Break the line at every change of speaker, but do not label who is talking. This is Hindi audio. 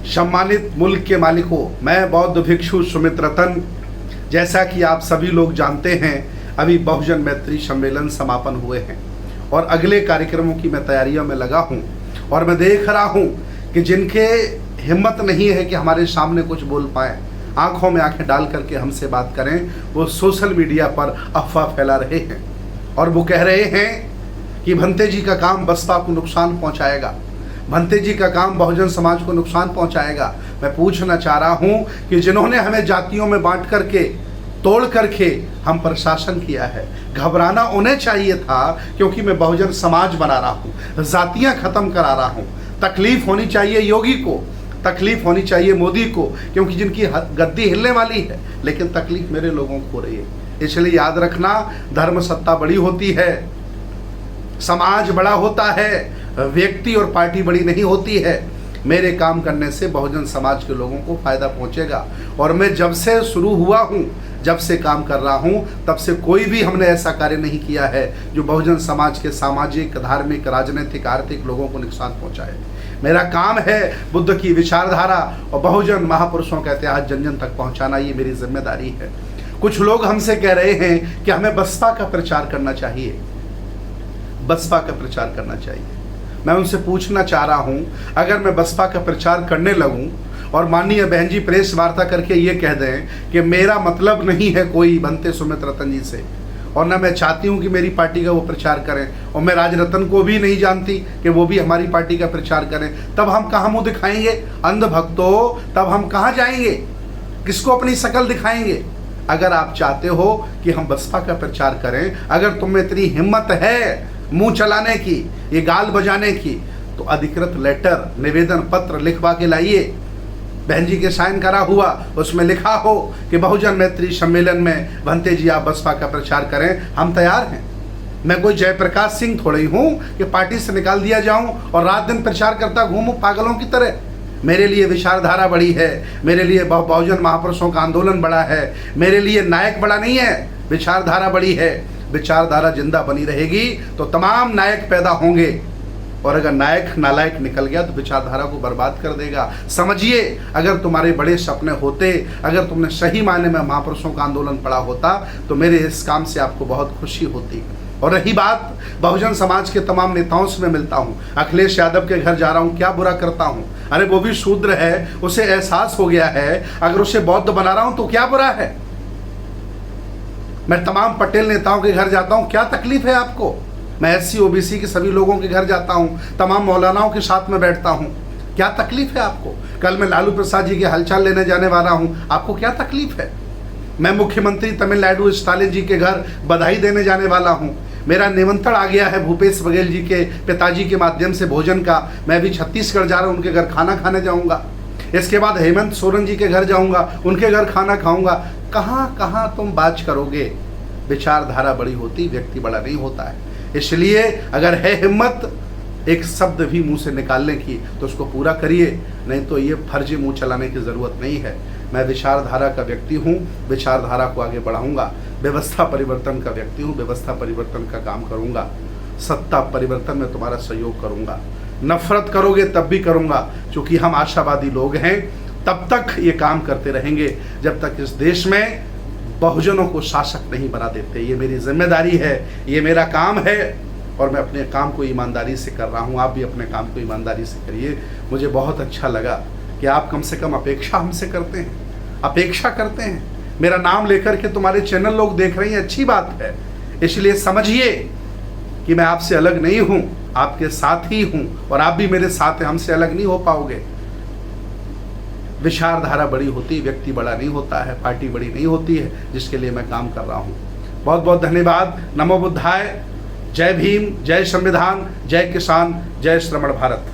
सम्मानित मुल्क के मालिकों, मैं बौद्ध भिक्षु सुमित रतन। जैसा कि आप सभी लोग जानते हैं, अभी बहुजन मैत्री सम्मेलन समापन हुए हैं और अगले कार्यक्रमों की मैं तैयारियों में लगा हूं। और मैं देख रहा हूं कि जिनके हिम्मत नहीं है कि हमारे सामने कुछ बोल पाए, आंखों में आंखें डाल करके हमसे बात करें, वो सोशल मीडिया पर अफवाह फैला रहे हैं और वो कह रहे हैं कि भंते जी का काम बसपा को नुकसान पहुंचाएगा, भंते जी का काम बहुजन समाज को नुकसान पहुंचाएगा। मैं पूछना चाह रहा हूं कि जिन्होंने हमें जातियों में बांट करके, तोड़ करके हम प्रशासन किया है, घबराना उन्हें चाहिए था, क्योंकि मैं बहुजन समाज बना रहा हूं, जातियां खत्म करा रहा हूं। तकलीफ होनी चाहिए योगी को, तकलीफ होनी चाहिए मोदी को, क्योंकि जिनकी गद्दी हिलने वाली है, लेकिन तकलीफ मेरे लोगों को हो रही है। इसलिए याद रखना, धर्म सत्ता बड़ी होती है, समाज बड़ा होता है, व्यक्ति और पार्टी बड़ी नहीं होती है। मेरे काम करने से बहुजन समाज के लोगों को फायदा पहुंचेगा। और मैं जब से शुरू हुआ हूं, जब से काम कर रहा हूं, तब से कोई भी हमने ऐसा कार्य नहीं किया है जो बहुजन समाज के सामाजिक, धार्मिक, राजनीतिक, आर्थिक लोगों को नुकसान पहुंचाए। मेरा काम है बुद्ध की विचारधारा और बहुजन महापुरुषों का इतिहास जन जन तक पहुंचाना, ये मेरी जिम्मेदारी है। कुछ लोग हमसे कह रहे हैं कि हमें बसपा का प्रचार करना चाहिए, बसपा का प्रचार करना चाहिए। मैं उनसे पूछना चाह रहा हूं, अगर मैं बसपा का प्रचार करने लगूं और माननीय बहन जी प्रेस वार्ता करके ये कह दें कि मेरा मतलब नहीं है कोई भंते सुमित रतन जी से, और न मैं चाहती हूं कि मेरी पार्टी का वो प्रचार करें, और मैं राजरतन को भी नहीं जानती कि वो भी हमारी पार्टी का प्रचार करें, तब हम कहाँ मुंह दिखाएंगे? अंधभक्तों, तब हम कहाँ जाएंगे? किसको अपनी शकल दिखाएंगे? अगर आप चाहते हो कि हम बसपा का प्रचार करें, अगर तुम में इतनी हिम्मत है मुंह चलाने की, ये गाल बजाने की, तो अधिकृत लेटर, निवेदन पत्र लिखवा के लाइए, बहन जी के साइन करा हुआ, उसमें लिखा हो कि बहुजन मैत्री सम्मेलन में भंते जी आप बसपा का प्रचार करें, हम तैयार हैं। मैं कोई जयप्रकाश सिंह थोड़ी हूं कि पार्टी से निकाल दिया जाऊं और रात दिन प्रचार करता घूमूं पागलों की तरह। मेरे लिए विचारधारा बड़ी है, मेरे लिए बहुजन महापुरुषों का आंदोलन बड़ा है, मेरे लिए नायक बड़ा नहीं है, विचारधारा बड़ी है। विचारधारा जिंदा बनी रहेगी तो तमाम नायक पैदा होंगे, और अगर नायक नालायक निकल गया तो विचारधारा को बर्बाद कर देगा। समझिए, अगर तुम्हारे बड़े सपने होते, अगर तुमने सही मायने में महापुरुषों का आंदोलन पढ़ा होता, तो मेरे इस काम से आपको बहुत खुशी होती। और रही बात बहुजन समाज के तमाम नेताओं से मैं मिलता हूँ, अखिलेश यादव के घर जा रहा हूँ, क्या बुरा करता हूँ? अरे वो भी शूद्र है, उसे एहसास हो गया है, अगर उसे बौद्ध बना रहा हूँ तो क्या बुरा है? मैं तमाम पटेल नेताओं के घर जाता हूं, क्या तकलीफ है आपको? मैं एससी ओबीसी के सभी लोगों के घर जाता हूं, तमाम मौलानाओं के साथ में बैठता हूं, क्या तकलीफ है आपको? कल मैं लालू प्रसाद जी के हालचाल लेने जाने वाला हूं, आपको क्या तकलीफ है? मैं मुख्यमंत्री तमिलनाडु स्टालिन जी के घर बधाई देने जाने वाला हूं, मेरा निमंत्रण आ गया है भूपेश बघेल जी के पिताजी के माध्यम से भोजन का। मैं भी छत्तीसगढ़ जा रहा हूं, उनके घर खाना खाने जाऊंगा। इसके बाद हेमंत सोरेन जी के घर जाऊंगा, उनके घर खाना खाऊंगा। कहाँ कहाँ तुम बात करोगे? विचारधारा बड़ी होती, व्यक्ति बड़ा नहीं होता है। इसलिए अगर है हिम्मत एक शब्द भी मुंह से निकालने की, तो उसको पूरा करिए, नहीं तो ये फर्जी मुंह चलाने की ज़रूरत नहीं है। मैं विचारधारा का व्यक्ति हूँ, विचारधारा को आगे बढ़ाऊंगा। व्यवस्था परिवर्तन का व्यक्ति हूँ, व्यवस्था परिवर्तन का काम करूँगा। सत्ता परिवर्तन में तुम्हारा सहयोग करूँगा। नफरत करोगे तब भी करूँगा, क्योंकि हम आशावादी लोग हैं। तब तक ये काम करते रहेंगे जब तक इस देश में बहुजनों को शासक नहीं बना देते। ये मेरी जिम्मेदारी है, ये मेरा काम है, और मैं अपने काम को ईमानदारी से कर रहा हूँ। आप भी अपने काम को ईमानदारी से करिए। मुझे बहुत अच्छा लगा कि आप कम से कम अपेक्षा हमसे करते हैं, अपेक्षा करते हैं। मेरा नाम लेकर के तुम्हारे चैनल लोग देख रहे हैं, अच्छी बात है। इसलिए समझिए कि मैं आपसे अलग नहीं हूँ, आपके साथ ही हूँ, और आप भी मेरे साथ हैं, हमसे अलग नहीं हो पाओगे। विचारधारा बड़ी होती, व्यक्ति बड़ा नहीं होता है, पार्टी बड़ी नहीं होती है, जिसके लिए मैं काम कर रहा हूँ। बहुत बहुत धन्यवाद। नमो बुद्धाय। जय भीम, जय संविधान, जय किसान, जय श्रमण भारत।